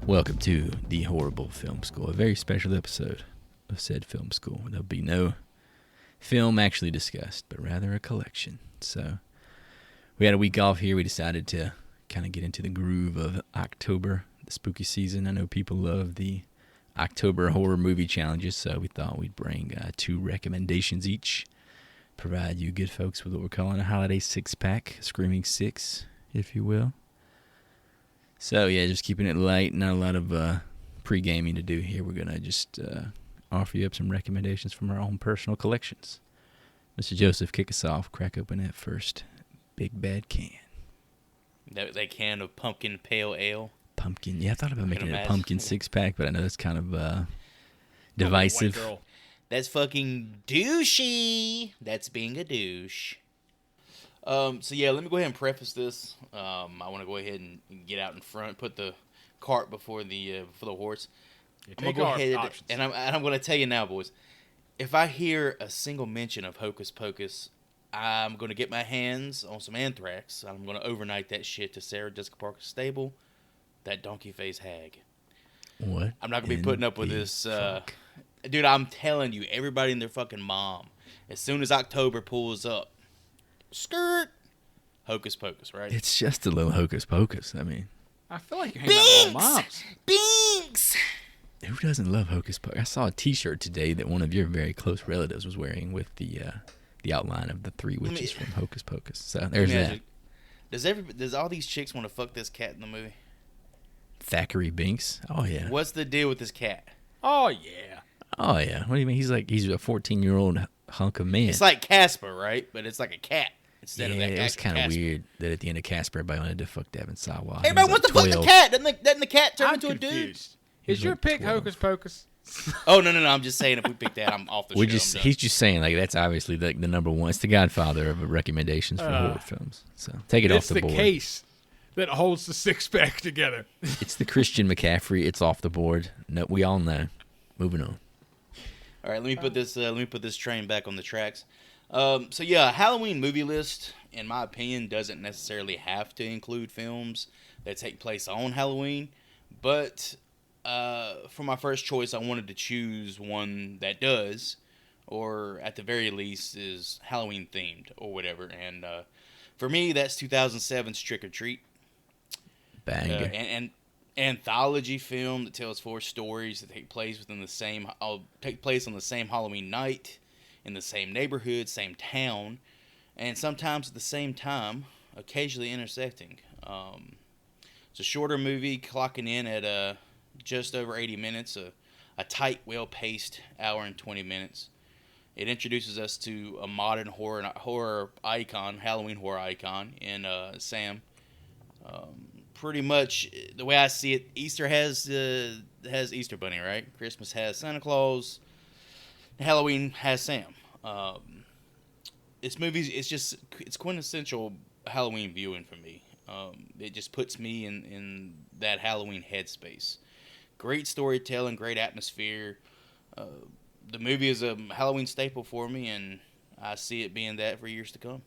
Welcome to the Horrible Film School, a very special episode of said film school. There'll be no film actually discussed, but rather a collection. So we had a week off here. We decided to kind of get into the groove of October, the spooky season. I know people love the October horror movie challenges, so we thought we'd bring 2 recommendations each, provide you good folks with what we're calling a holiday six-pack, Screaming Six, if you will. So, yeah, just keeping it light, not a lot of pre-gaming to do here. We're going to just offer you up some recommendations from our own personal collections. Mr. Joseph, kick us off. Crack open that first big bad can. That can of pumpkin pale ale. Pumpkin. Yeah, I thought about making it a pumpkin six-pack, but I know that's kind of divisive. That's fucking douchey. That's being a douche. So yeah, let me go ahead and preface this. I want to go ahead and get out in front, put the cart before the horse. I'm gonna go ahead and I'm going to tell you now, boys. If I hear a single mention of Hocus Pocus, I'm going to get my hands on some anthrax. I'm going to overnight that shit to Sarah Jessica Parker's stable, that donkey face hag. What? I'm not going to be putting up with this. Dude, I'm telling you, everybody and their fucking mom, as soon as October pulls up, skirt, Hocus Pocus, right? It's just a little Hocus Pocus. I mean, I feel like you're hanging out with moms. Binks! who doesn't love Hocus Pocus? I saw a T-shirt today that one of your very close relatives was wearing with the outline of the 3 witches from Hocus Pocus. So there's that. Does all these chicks want to fuck this cat in the movie? Thackeray Binks. Oh yeah. What's the deal with this cat? Oh yeah. Oh yeah. What do you mean? He's a 14-year-old hunk of man. It's like Casper, right? But it's like a cat instead of that. Yeah, it was kind of weird that at the end of Casper, everybody wanted to fuck Devin Sawa. Everybody wants to fuck the cat. Doesn't the cat turn into confused. a dude? Is your pick 12. Hocus Pocus? Oh no! I'm just saying if we pick that, I'm off the show. He's just saying like that's obviously the number one. It's the Godfather of recommendations for horror films. So take it off the board. It's the case that holds the six-pack together. It's the Christian McCaffrey. It's off the board. No, we all know. Moving on. All right, let me put this train back on the tracks. So yeah, a Halloween movie list, in my opinion, doesn't necessarily have to include films that take place on Halloween, but for my first choice, I wanted to choose one that does, or at the very least is Halloween themed or whatever. And for me, that's 2007's Trick or Treat. Banger. An anthology film that tells 4 stories that take place on the same Halloween night, in the same neighborhood, same town, and sometimes at the same time, occasionally intersecting. It's a shorter movie, clocking in at just over 80 minutes, a tight, well-paced hour and 20 minutes. It introduces us to a modern horror icon, Halloween horror icon, in Sam. Pretty much the way I see it, Easter has Easter Bunny, right? Christmas has Santa Claus. Halloween has Sam. This movie it's quintessential Halloween viewing for me. It just puts me in that Halloween headspace. Great storytelling, great atmosphere. The movie is a Halloween staple for me, and I see it being that for years to come.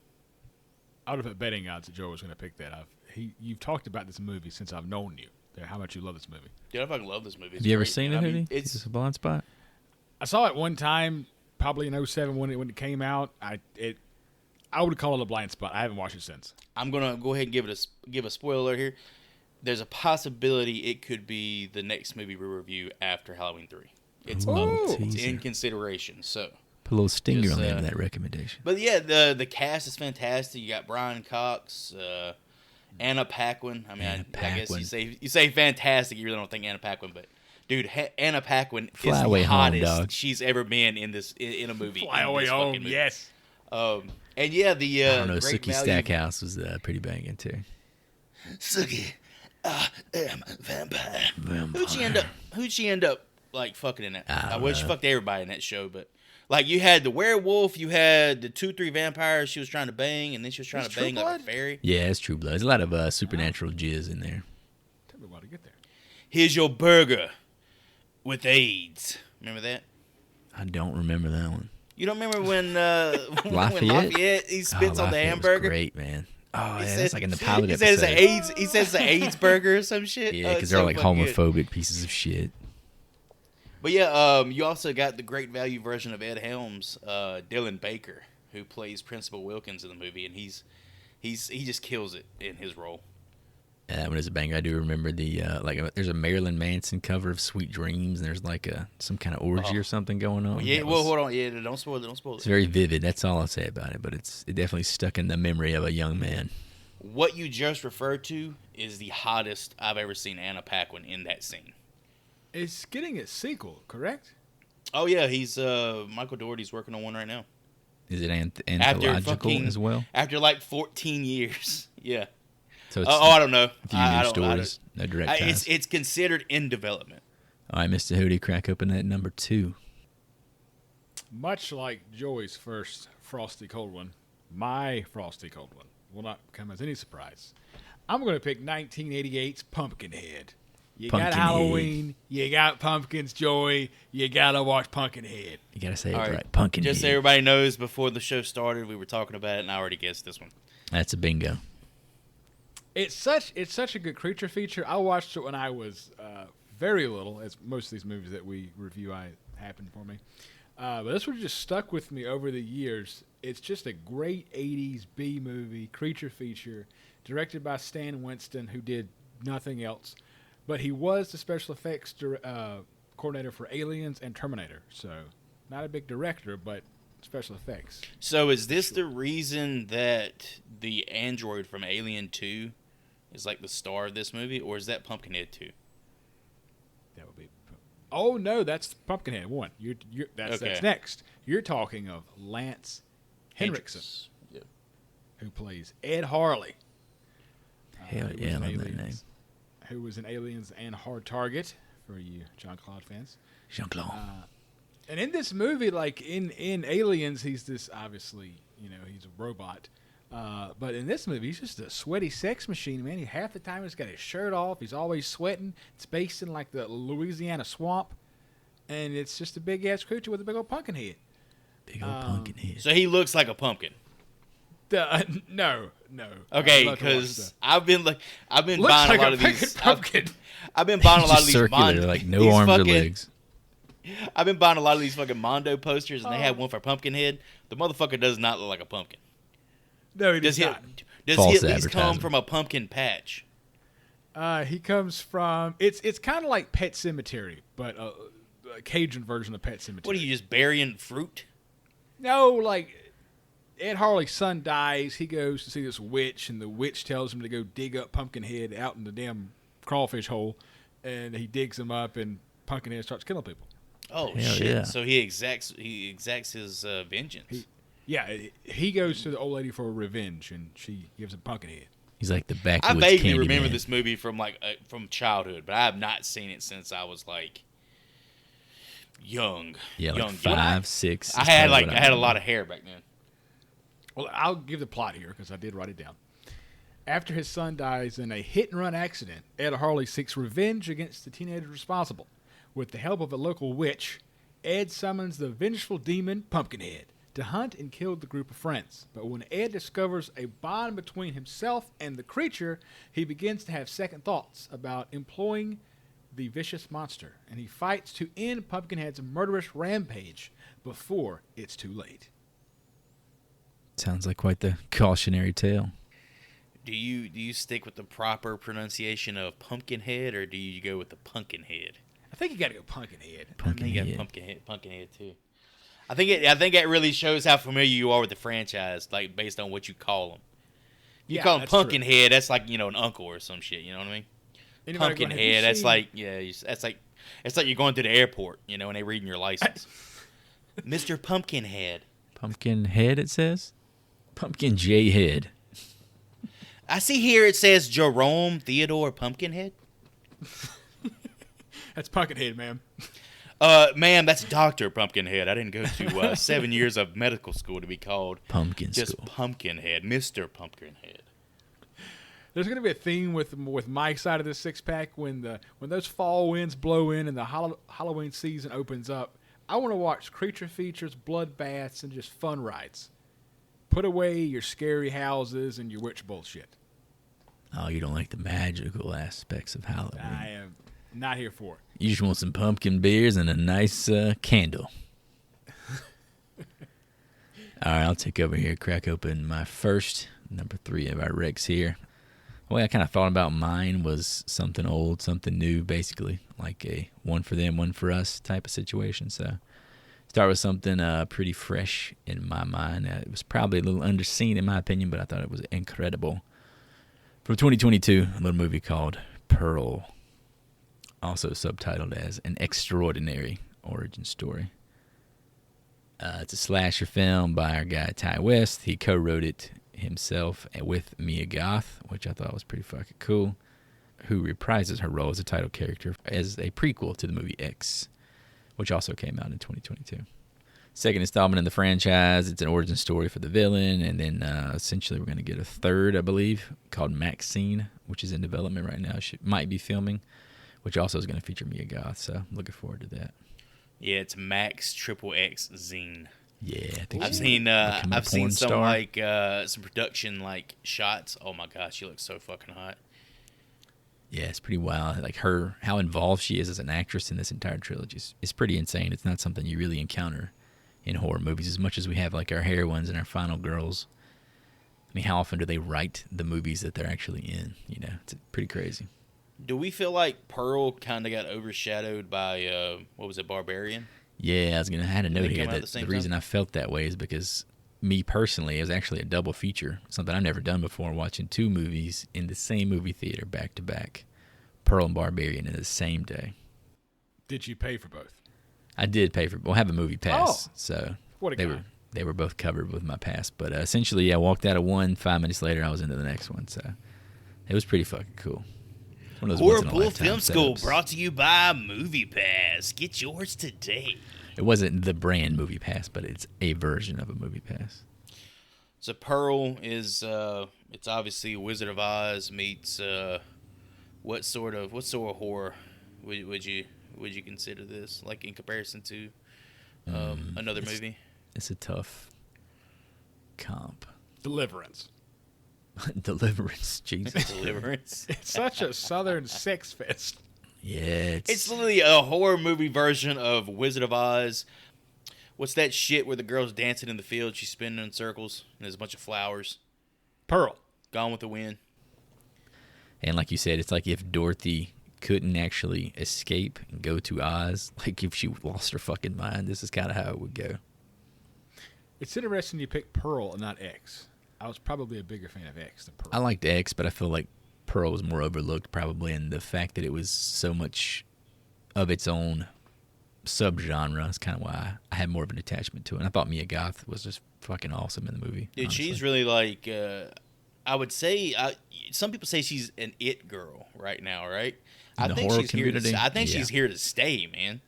I would have bet betting odds that Joe was going to pick that. You've talked about this movie since I've known you. How much you love this movie. Dude, I fucking love this movie. Have you ever seen it, Hoodie? It's a blind spot. I saw it one time, probably in 2007 when it came out. I would call it a blind spot. I haven't watched it since. I'm gonna go ahead and give a spoiler alert here. There's a possibility it could be the next movie we review after Halloween 3. It's in consideration. So put a little stinger on the end of that recommendation. But yeah, the cast is fantastic. You got Brian Cox, Anna Paquin. I mean, I guess you say fantastic. You really don't think Anna Paquin, but dude, Anna Paquin is the hottest she's ever been in a movie. Fly Away Home, movie. Yes. And yeah, the I don't know, Sookie Stackhouse was pretty banging too. Sookie, I am vampire. Who'd she end up like fucking in that? I wish she fucked everybody in that show, but like you had the werewolf, you had the 2-3 vampires she was trying to bang, and then she was trying to bang like a fairy. Yeah, it's True Blood. There's a lot of supernatural jizz in there. Tell me how to get there. Here's your burger with AIDS. Remember that? I don't remember that one. You don't remember when Lafayette he spits on the hamburger? Was great, man. Oh, yeah, that's like in the pilot He says episode. AIDS. He says the AIDS burger or some shit. Yeah, Oh, because it's they're so like fucking good. homophobic pieces of shit. But yeah, you also got the great value version of Ed Helms, Dylan Baker, who plays Principal Wilkins in the movie, and he just kills it in his role. Yeah, that one is a banger. I do remember the there's a Marilyn Manson cover of "Sweet Dreams," and there's like some kind of orgy or something going on. Yeah, well, hold on. Yeah, don't spoil it. Don't spoil it. It's very vivid. That's all I'll say about it. But it definitely stuck in the memory of a young man. What you just referred to is the hottest I've ever seen Anna Paquin in that scene. It's getting a sequel, correct? Oh yeah, he's Michael Dougherty's working on one right now. Is it anthological as well? After like 14 years, yeah. So it's I don't know. a few new stories, no direct ties. It's considered in development. All right, Mr. Hootie, crack open that number 2. Much like Joey's first frosty cold one, my frosty cold one will not come as any surprise. I'm going to pick 1988's Pumpkinhead. You got Halloween, you got pumpkins, Joey, you got to watch Pumpkinhead. You got to say it All right. Pumpkinhead. Just so everybody knows, before the show started, we were talking about it, and I already guessed this one. That's a bingo. It's such a good creature feature. I watched it when I was very little, as most of these movies that we review happened for me. But this one just stuck with me over the years. It's just a great 80s B movie, creature feature, directed by Stan Winston, who did nothing else. But he was the special effects coordinator for Aliens and Terminator. So not a big director, but special effects. So is this the reason that the android from Alien 2 is like the star of this movie, or is that Pumpkinhead 2? That would be. Oh no, that's Pumpkinhead 1. That's next. You're talking of Lance Henriksen, Yep. who plays Ed Harley. Hell yeah, I love that name. Who was in Aliens and Hard Target for you Jean-Claude fans. Jean-Claude. And in this movie, like in Aliens, he's this obviously, he's a robot. But in this movie, he's just a sweaty sex machine, man. Half the time he's got his shirt off. He's always sweating. It's based in like the Louisiana swamp. And it's just a big-ass creature with a big old pumpkin head. Big old pumpkin head. So he looks like a pumpkin. No. Okay, because I've been buying like a lot of these. Pumpkin. I've been buying a lot of these circular, like no arms or legs. I've been buying a lot of these fucking Mondo posters, and they have one for Pumpkinhead. The motherfucker does not look like a pumpkin. No, he does not. Does he at least come from a pumpkin patch? He comes from. It's kind of like Pet Sematary, but a Cajun version of Pet Sematary. What are you, just burying fruit? No, like Ed Harley's son dies. He goes to see this witch, and the witch tells him to go dig up Pumpkinhead out in the damn crawfish hole, and he digs him up, and Pumpkinhead starts killing people. Oh Hell shit! yeah. So he exacts his vengeance. He goes to the old lady for revenge, and she gives him Pumpkinhead. He's like the I backwoods vaguely remember man. this movie from from childhood, but I have not seen it since I was like young. Yeah, like young. 5, 6. I had a lot of hair back then. Well, I'll give the plot here because I did write it down. After his son dies in a hit-and-run accident, Ed Harley seeks revenge against the teenager responsible. With the help of a local witch, Ed summons the vengeful demon Pumpkinhead to hunt and kill the group of friends. But when Ed discovers a bond between himself and the creature, he begins to have second thoughts about employing the vicious monster, and he fights to end Pumpkinhead's murderous rampage before it's too late. Sounds like quite the cautionary tale. Do you stick with the proper pronunciation of Pumpkinhead, or do you go with the Pumpkinhead? I think you got to go Pumpkinhead. I think you got Pumpkinhead too. I think that really shows how familiar you are with the franchise, like based on what you call them. You call him Pumpkinhead, that's like an uncle or some shit. You know what I mean? Pumpkinhead, that's like it's like you're going to the airport, and they reading your license. Mr. Pumpkinhead. Pumpkinhead, it says. Pumpkin J Head. I see here it says Jerome Theodore Pumpkinhead. That's Pumpkinhead, ma'am. Ma'am, that's Dr. Pumpkinhead. I didn't go to 7 years of medical school to be called just Pumpkinhead, Mr. Pumpkinhead. There's going to be a theme with Mike's side of the six-pack when those fall winds blow in and the Halloween season opens up. I want to watch creature features, bloodbaths, and just fun rides. Put away your scary houses and your witch bullshit. Oh, you don't like the magical aspects of Halloween. I am not here for it. You just want some pumpkin beers and a nice candle. All right, I'll take over here, crack open my first, number 3 of our recs here. The way I kind of thought about mine was something old, something new, basically, like a one for them, one for us type of situation. So start with something pretty fresh in my mind. It was probably a little underseen in my opinion, but I thought it was incredible. From 2022, a little movie called Pearl, also subtitled as An Extraordinary Origin Story. It's a slasher film by our guy Ty West. He co-wrote it himself with Mia Goth, which I thought was pretty fucking cool, who reprises her role as a title character as a prequel to the movie X, which also came out in 2022. Second installment in the franchise. It's an origin story for the villain, and then essentially we're going to get a third, I believe, called Maxine, which is in development right now. Might be filming, which also is going to feature Mia Goth, so I'm looking forward to that. Yeah, it's Max XXX Zine. Yeah, I think I've seen some star. like some production like shots. Oh my gosh, she looks so fucking hot. Yeah, it's pretty wild. Like how involved she is as an actress in this entire trilogy is pretty insane. It's not something you really encounter in horror movies as much as we have like our heroines and our final girls. I mean, how often do they write the movies that they're actually in? You know, it's pretty crazy. Do we feel like Pearl kind of got overshadowed by what was it, Barbarian? Yeah, I had a note they here come out that at the same reason time? I felt that way is because me personally, it was actually a double feature, something I've never done before, watching 2 movies in the same movie theater back to back, Pearl and Barbarian, in the same day. Did you pay for both? I did pay for. Well, I have a movie pass, Oh, so what a guy. they were both covered with my pass. But essentially, I walked out of one. 5 minutes later, I was into the next one. So it was pretty fucking cool. One of those Horror once in a Pool lifetime Film School setups. brought to you by Movie Pass. Get yours today. It wasn't the brand movie pass, but it's a version of a movie pass. So Pearl is it's obviously Wizard of Oz meets what sort of horror would you consider this, like in comparison to another movie? It's a tough comp. Deliverance. Deliverance, Jesus. Deliverance. It's such a southern sex fest. Yeah, It's literally a horror movie version of Wizard of Oz. What's that shit where the girl's dancing in the field, she's spinning in circles, and there's a bunch of flowers. Pearl. Gone with the Wind. and like you said, it's like if Dorothy couldn't actually escape and go to Oz, like if she lost her fucking mind, this is kind of how it would go. It's interesting you picked Pearl and not X. I was probably a bigger fan of X than Pearl. I liked X, but I feel like Pearl was more overlooked probably in the fact that it was so much of its own subgenre. It's kind of why I had more of an attachment to it. And I thought Mia Goth was just fucking awesome in the movie. Dude, honestly. she's really like, I would say, some people say she's an it girl right now, right? In the horror she's community? here. I think Yeah. she's here to stay, man.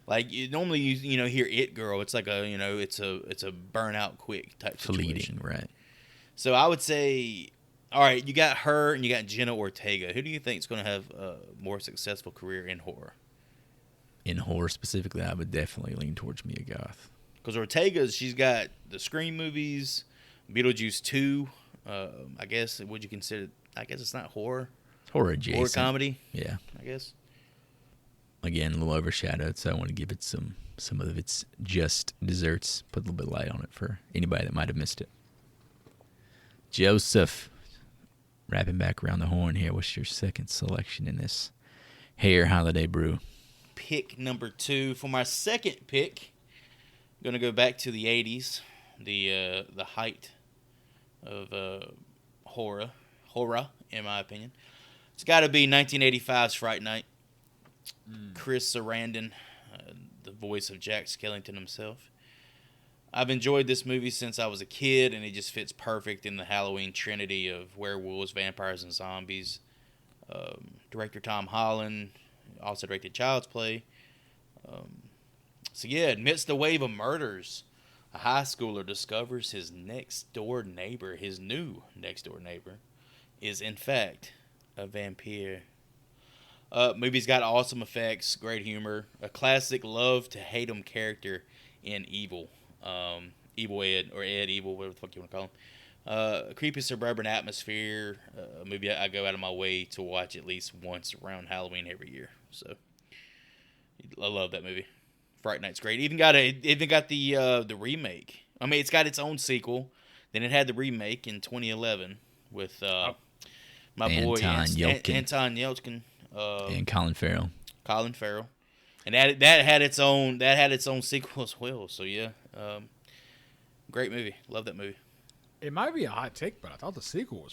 Like normally, you hear it girl. It's like it's a burnout quick type situation. fleeting, right? So I would say, all right, you got her and you got Jenna Ortega. Who do you think is going to have a more successful career in horror? In horror specifically, I would definitely lean towards Mia Goth. Because Ortega's, she's got the Scream movies, Beetlejuice 2. I guess, would you consider, I guess it's not horror. Horror adjacent. Horror comedy, Yeah. I guess. Again, a little overshadowed, so I want to give it some of its just desserts. Put a little bit of light on it for anybody that might have missed it. Joseph, wrapping back around the horn here. What's your second selection in this hair holiday brew? Pick number 2. For my second pick, I'm going to go back to the 80s, the height of horror, in my opinion. It's got to be 1985's Fright Night. Chris Sarandon, the voice of Jack Skellington himself. I've enjoyed this movie since I was a kid, and it just fits perfect in the Halloween trinity of werewolves, vampires, and zombies. Director Tom Holland also directed Child's Play. So yeah, amidst the wave of murders, a high schooler discovers his new next door neighbor, is in fact a vampire. Movie's got awesome effects, great humor, a classic love to hate 'em character in Evil. Evil Ed, or Ed Evil, whatever the fuck you want to call him. Creepy suburban atmosphere. A movie I go out of my way to watch at least once around Halloween every year. So I love that movie. Fright Night's great. Even got the remake. I mean, it's got its own sequel. Then it had the remake in 2011 with my boy Anton Yelchin. And Colin Farrell. Colin Farrell, and that had its own sequel as well. So yeah, great movie. Love that movie. It might be a hot take, but I thought the sequel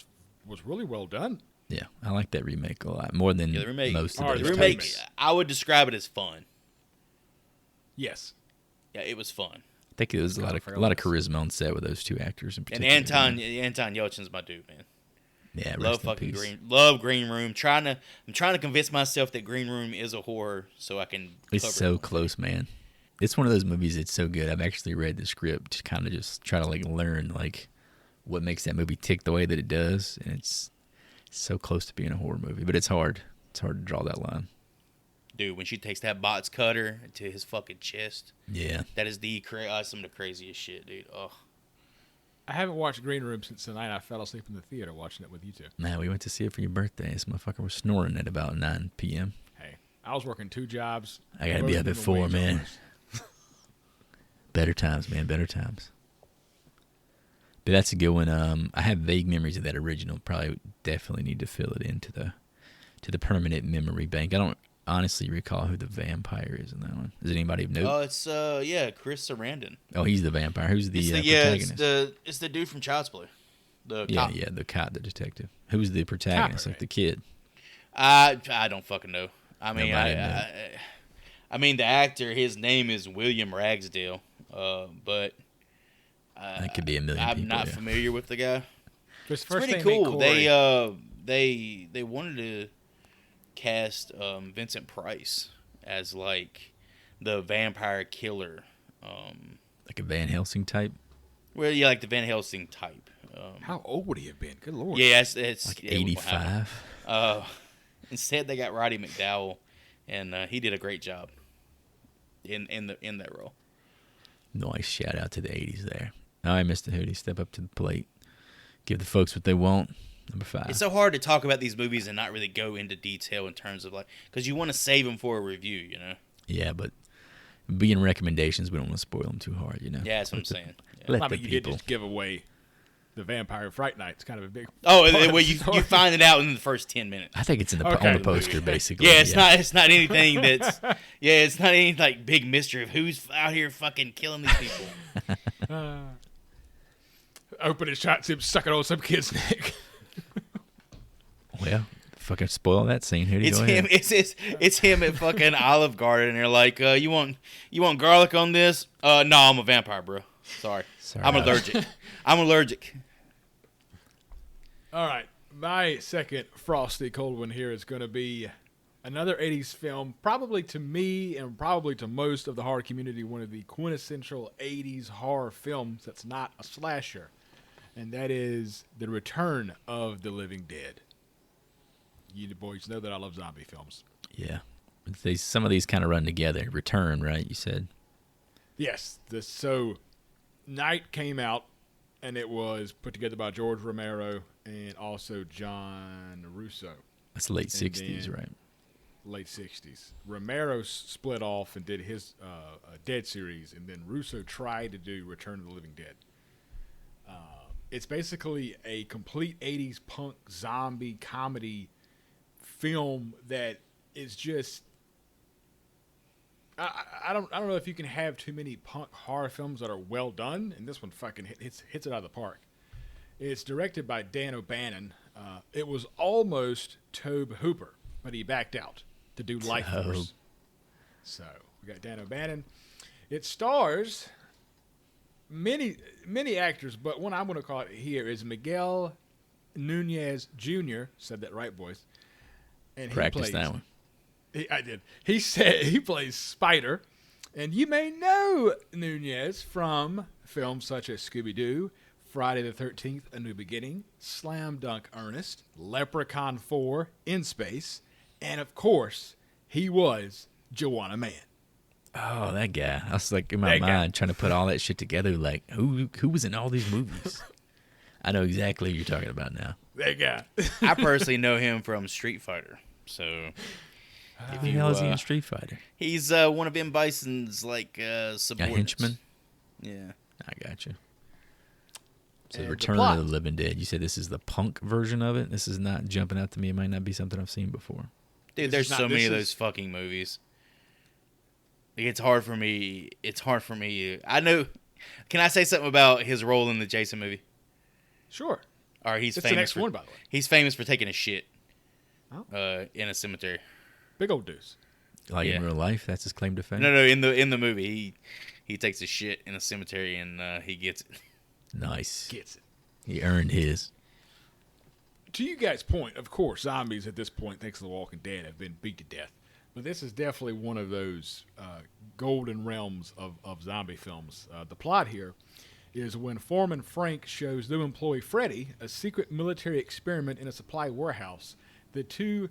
was really well done. Yeah, I like that remake a lot more than the remake. most of Or those The remake, types. I would describe it as fun. Yes. Yeah, it was fun. I think it was a lot of charisma on set with those two actors in And particular. Anton Yelchin's my dude, man. Yeah, Love rest in fucking peace. Love Green Room. I'm trying to convince myself that Green Room is a horror, so I can. It's cover so it. close, man. It's one of those movies that's so good. I've actually read the script to kind of just try to learn what makes that movie tick the way that it does, and it's so close to being a horror movie, but it's hard. It's hard to draw that line. Dude, when she takes that box cutter to his fucking chest, Yeah. that is some of the craziest shit, dude. Oh, I haven't watched Green Room since the night I fell asleep in the theater watching it with you two. Man, we went to see it for your birthday. This motherfucker was snoring at about 9 p.m. Hey, I was working 2 jobs. I gotta be up at 4, man. Better times, man. Better times. But that's a good one. I have vague memories of that original. Probably definitely need to fill it into the permanent memory bank. I don't honestly recall who the vampire is in that one. Does anybody know? Oh, it's Chris Sarandon. Oh, he's the vampire. Who's the protagonist? It's the dude from Child's Play. The yeah, cop. yeah, the cop, the detective. Who's the protagonist? Copper, Like the kid. I don't fucking know. I mean, Nobody knows. I mean the actor. His name is William Ragsdale. But That could be a million I'm people. not Yeah. familiar with the guy. It's It's pretty cool. They wanted to cast Vincent Price as like the vampire killer. Like a Van Helsing type. Well, yeah, like the Van Helsing type. How old would he have been? Good lord. Yeah, it's Like it was what happened. 85. Instead, they got Roddy McDowell, and he did a great job in that role. Nice shout out to the 80s there. All right, Mr. Hootie, step up to the plate. Give the folks what they want. Number 5. It's so hard to talk about these movies and not really go into detail in terms of because you want to save them for a review, you know. Yeah, but being recommendations, we don't want to spoil them too hard, you know. Yeah, that's what I'm saying. Yeah. Let I the mean, you did people. just give away the Vampire Fright Night. It's kind of a big. Oh, part of well, the you story. find it out in the first 10 minutes. I think it's in the Okay. on the poster, basically. Yeah, it's not anything that's it's not any like big mystery of who's out here fucking killing these people. Open his shots, him sucking on some kid's neck. Well, fucking spoil that scene. Here, It's go him. ahead. It's him at fucking Olive Garden, and they're like, you want garlic on this? No, I'm a vampire, bro. Sorry. I'm allergic. I'm allergic. All right, my second frosty cold one here is going to be another 80s film, probably to me and probably to most of the horror community, one of the quintessential 80s horror films that's not a slasher, and that is The Return of the Living Dead. You boys know that I love zombie films. Yeah. Some of these kind of run together. Return, right? You said. Yes, so Night came out, and it was put together by George Romero and also John Russo. That's late And 60s, then- right? Late 60s. Romero split off and did his Dead series, and then Russo tried to do Return of the Living Dead. It's basically a complete 80s punk zombie comedy film that is just... I don't know if you can have too many punk horror films that are well done, and this one fucking hits it out of the park. It's directed by Dan O'Bannon. It was almost Tobe Hooper, but he backed out to do Life Force. So we got Dan O'Bannon. It stars many actors, but one I'm going to call it here is Miguel Nunez Jr. Said that right, boys. And Practice that one. I did. He said he plays Spider, and you may know Nunez from films such as Scooby-Doo, Friday the 13th, A New Beginning, Slam Dunk Ernest, Leprechaun 4, In Space, and of course, he was Joanna Man. Oh, that guy. I was like in my That guy. mind trying to put all that shit together. Like, who was in all these movies? I know exactly who you're talking about now. That guy. I personally know him from Street Fighter. So, Who the hell is he in Street Fighter? he's one of M. Bison's like A subordinates. henchman? Yeah. I got you. So And the Return plot. of the Living Dead. You said this is the punk version of it? This is not jumping out to me. It might not be something I've seen before. Dude, This there's is not- so many this of is- those fucking movies. It's hard for me. I know. Can I say something about his role in the Jason movie? Sure. Or he's It's the famous next for, one, by the way. He's famous for taking a shit Oh. in a cemetery. Big old deuce. Like Yeah. in real life, that's his claim to fame? No, in the movie, he takes a shit in a cemetery and he gets it. Nice. Gets it. He earned his. To you guys' point, of course, zombies at this point, thanks to The Walking Dead, have been beat to death. But this is definitely one of those golden realms of zombie films. The plot here is when Foreman Frank shows new employee Freddy a secret military experiment in a supply warehouse, the two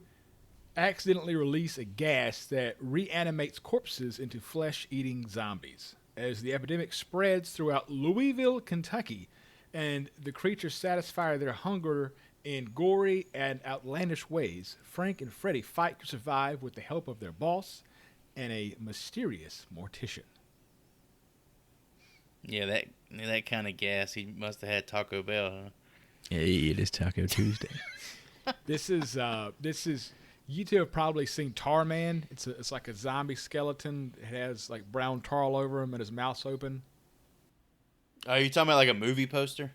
accidentally release a gas that reanimates corpses into flesh-eating zombies. As the epidemic spreads throughout Louisville, Kentucky, and the creatures satisfy their hunger in gory and outlandish ways, Frank and Freddy fight to survive with the help of their boss and a mysterious mortician. Yeah, that kind of gas. He must have had Taco Bell, huh? Hey, it is Taco Tuesday. This is you two have probably seen Tar Man. It's like a zombie skeleton. It has like brown tar all over him and his mouth's open. Are you talking about like a movie poster?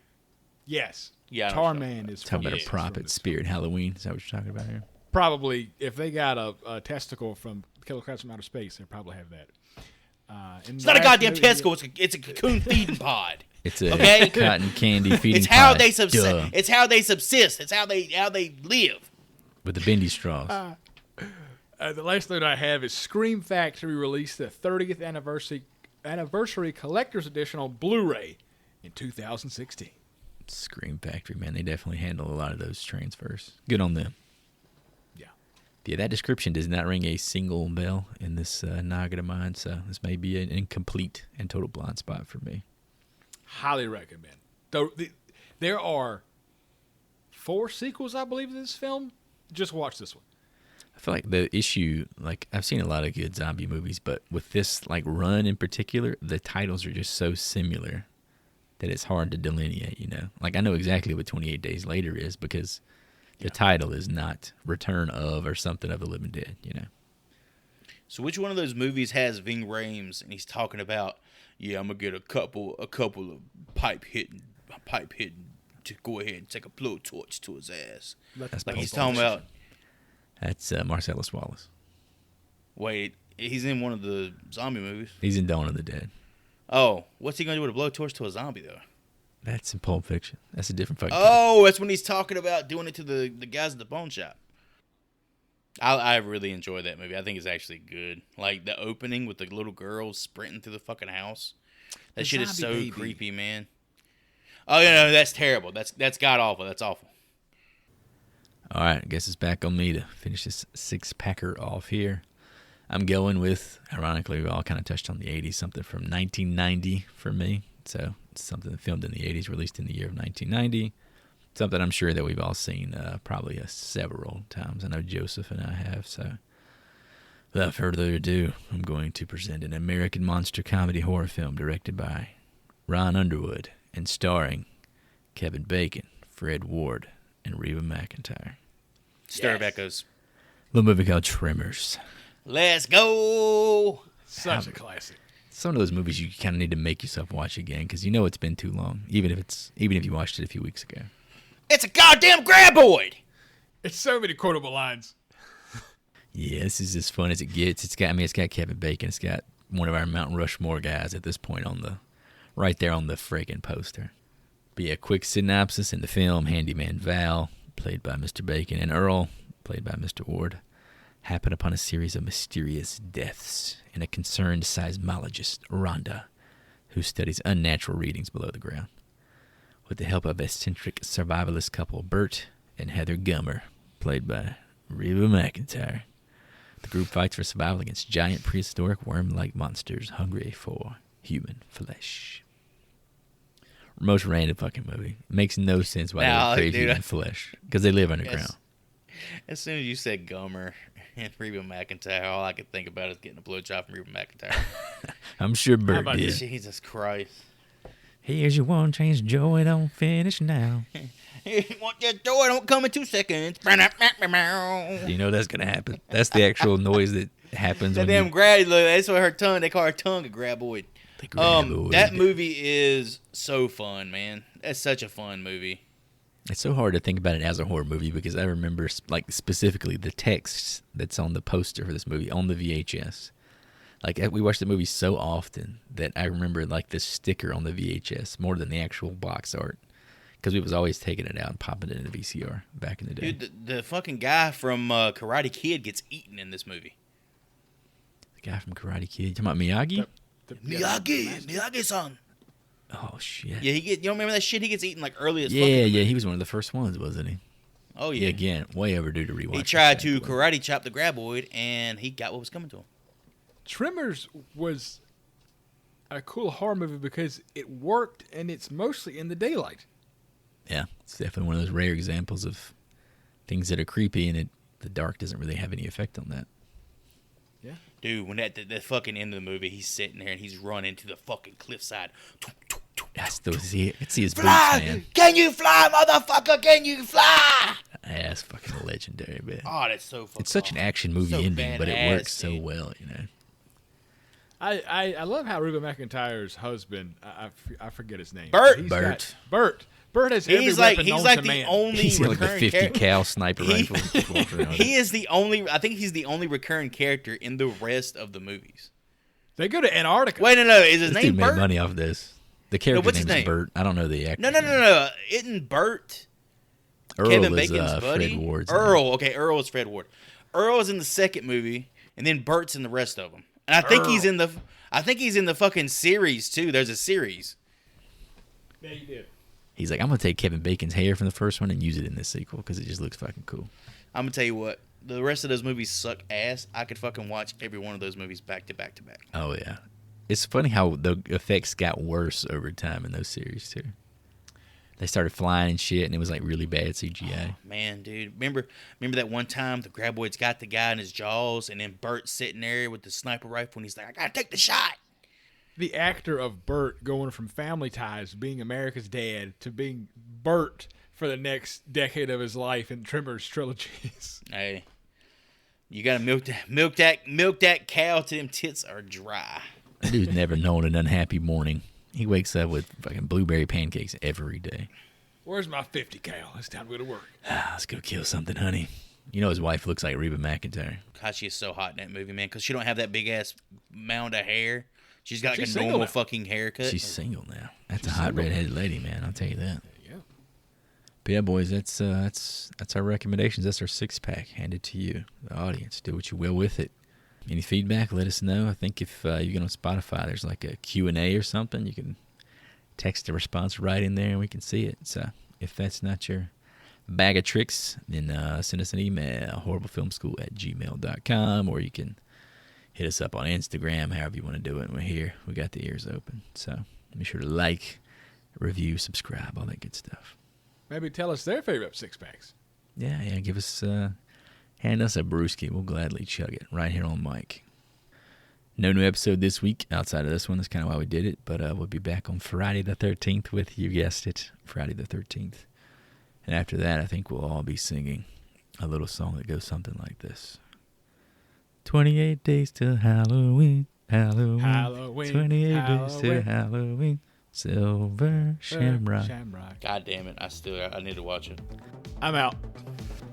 Yes. Yeah, I know Tar what you're Man talking is Talking from about this- a prop from at this Spirit Halloween. Is that what you're talking about here? Probably, if they got a testicle from Killer Crabs from Outer Space, they probably have that. It's not a goddamn testicle. It's a cocoon feeding pod. It's a Okay. cotton candy feeding It's how pod. they subsist. Duh. It's how they subsist. It's how they live. With the bendy straws. The last note I have is Scream Factory released the 30th anniversary collector's edition on Blu-ray in 2016. Scream Factory, man. They definitely handle a lot of those transfers. Good on them. Yeah. Yeah, that description does not ring a single bell in this noggin of mine, so this may be an incomplete and total blind spot for me. Highly recommend. There are 4 sequels, I believe, to this film. Just watch this one. I feel like the issue, like I've seen a lot of good zombie movies, but with this like run in particular, the titles are just so similar that it's hard to delineate, you know? Like I know exactly what 28 Days Later is because the title is not Return of or something of the Living Dead, you know? So which one of those movies has Ving Rhames and he's talking about, yeah, I'm gonna get a couple of pipe hitting to go ahead and take a blowtorch to his ass. That's Like Pulp he's talking Fiction. about. That's Marcellus Wallace. Wait, he's in one of the zombie movies. He's in Dawn of the Dead. Oh, what's he gonna do with a blowtorch to a zombie though? That's in Pulp Fiction. That's a different fucking Oh, that's when he's talking about doing it to the guys at the bone shop. I really enjoy that movie. I think it's actually good. Like the opening with the little girls sprinting through the fucking house. That The shit is zombie so baby. creepy, man. Oh yeah, no, that's terrible. That's god awful. That's awful. All right, I guess it's back on me to finish this 6-packer off here. I'm going with, ironically, we all kind of touched on the 80s, something from 1990 for me. So it's something that filmed in the 80s, released in the year of 1990. Something I'm sure that we've all seen probably several times. I know Joseph and I have. So without further ado, I'm going to present an American monster comedy horror film directed by Ron Underwood and starring Kevin Bacon, Fred Ward, and Reba McEntire. Stir Yes. echoes. A little movie called Tremors. Let's go. Such a classic. It's one of those movies you kind of need to make yourself watch again because you know it's been too long, even if you watched it a few weeks ago. It's a goddamn graboid. It's so many quotable lines. Yeah, this is as fun as it gets. It's got Kevin Bacon. It's got one of our Mount Rushmore guys at this point right there on the friggin' poster. Be a quick synopsis in the film: Handyman Val, played by Mr. Bacon, and Earl, played by Mr. Ward, happen upon a series of mysterious deaths and a concerned seismologist, Rhonda, who studies unnatural readings below the ground. With the help of eccentric survivalist couple Bert and Heather Gummer, played by Reba McEntire, The group fights for survival against giant prehistoric worm-like monsters hungry for human flesh. Most random fucking movie. It makes no sense why they would crave human flesh. Because they live underground. As soon as you said Gomer and Reba McEntire, all I could think about is getting a blowjob from Reba McEntire. I'm sure Bert did. Jesus Christ. Here's your one chance, Joey, don't finish now. Want that Joey, don't come in 2 seconds. You know that's going to happen. That's the actual noise that happens that when damn you... grab, that's what her tongue, they call her tongue a graboid. Graboid. That movie is so fun, man. That's such a fun movie. It's so hard to think about it as a horror movie because I remember, like, specifically the text that's on the poster for this movie on the VHS. Like, we watched the movie so often that I remember, like, the sticker on the VHS more than the actual box art. Because we was always taking it out and popping it in the VCR back in the day. Dude, the fucking guy from Karate Kid gets eaten in this movie. The guy from Karate Kid. You talking about Miyagi? Miyagi-san. Oh, shit. Yeah, you don't remember that shit? He gets eaten, like, early as fuck. Yeah, he was one of the first ones, wasn't he? Oh, yeah. Yeah, again, way overdue to rewatch. He tried to karate chop the graboid, and he got what was coming to him. Tremors was a cool horror movie because it worked, and it's mostly in the daylight. Yeah, it's definitely one of those rare examples of things that are creepy, and the dark doesn't really have any effect on that. Yeah. Dude, when at the fucking end of the movie, he's sitting there, and he's running to the fucking cliffside. I can see his Fly! boots, man. Can you fly, motherfucker? Can you fly? Yeah, that's fucking legendary, man. Oh, that's so fucking It's such an action movie so ending, but it badass, works so dude. well, you know. I love how Reba McEntire's husband, I forget his name. Bert. Bert has every He's weapon known like to the man. only He's got like a recurring 50 character. cal sniper rifle. Just walking around. He is the only. I think he's the only recurring character in the rest of the movies. They go to Antarctica. Wait, no. Is his This name dude made Bert? money off this. The character what's his name's name? Bert. I don't know the actor. No. Isn't Bert Earl Kevin was Bacon's buddy? Fred Ward's Earl. Okay, Earl is Fred Ward. Earl is in the second movie, and then Bert's in the rest of them. And I think he's in the. I think he's in the fucking series too. There's a series. Yeah, you did. He's like, I'm going to take Kevin Bacon's hair from the first one and use it in this sequel because it just looks fucking cool. I'm gonna tell you what. The rest of those movies suck ass. I could fucking watch every one of those movies back to back to back. Oh, yeah. It's funny how the effects got worse over time in those series, too. They started flying and shit, and it was like really bad CGI. Oh, man, dude. Remember that one time the graboids got the guy in his jaws, and then Bert's sitting there with the sniper rifle, and he's like, I gotta take the shot. The actor of Bert going from Family Ties, being America's dad, to being Bert for the next decade of his life in Tremors trilogies. Hey, you gotta milk that cow till them tits are dry. That dude's never known an unhappy morning. He wakes up with fucking blueberry pancakes every day. Where's my 50 cal? It's time to go to work. Let's go kill something, honey. You know his wife looks like Reba McEntire. God, she is so hot in that movie, man, because she don't have that big ass mound of hair. She's got like She's a single normal now. fucking haircut. She's single now. That's She's a hot single. redheaded lady, man. I'll tell you that. Yeah. But yeah, boys, that's our recommendations. That's our six-pack handed to you, the audience. Do what you will with it. Any feedback, let us know. I think if you get on Spotify, there's like a Q&A or something. You can text a response right in there, and we can see it. So if that's not your bag of tricks, then send us an email, horriblefilmschool@gmail.com, or you can hit us up on Instagram, however you want to do it. We're here. We got the ears open. So be sure to like, review, subscribe, all that good stuff. Maybe tell us their favorite six-packs. Yeah, give us, hand us a brewski. We'll gladly chug it right here on mic. No new episode this week outside of this one. That's kind of why we did it. But we'll be back on Friday the 13th with, you guessed it, Friday the 13th. And after that, I think we'll all be singing a little song that goes something like this. 28 days till Halloween, Halloween. Halloween, 28 days till Halloween. Halloween. Silver Shamrock. God damn it! I need to watch it. I'm out.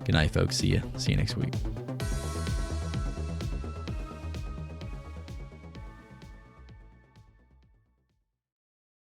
Good night, folks. See you next week.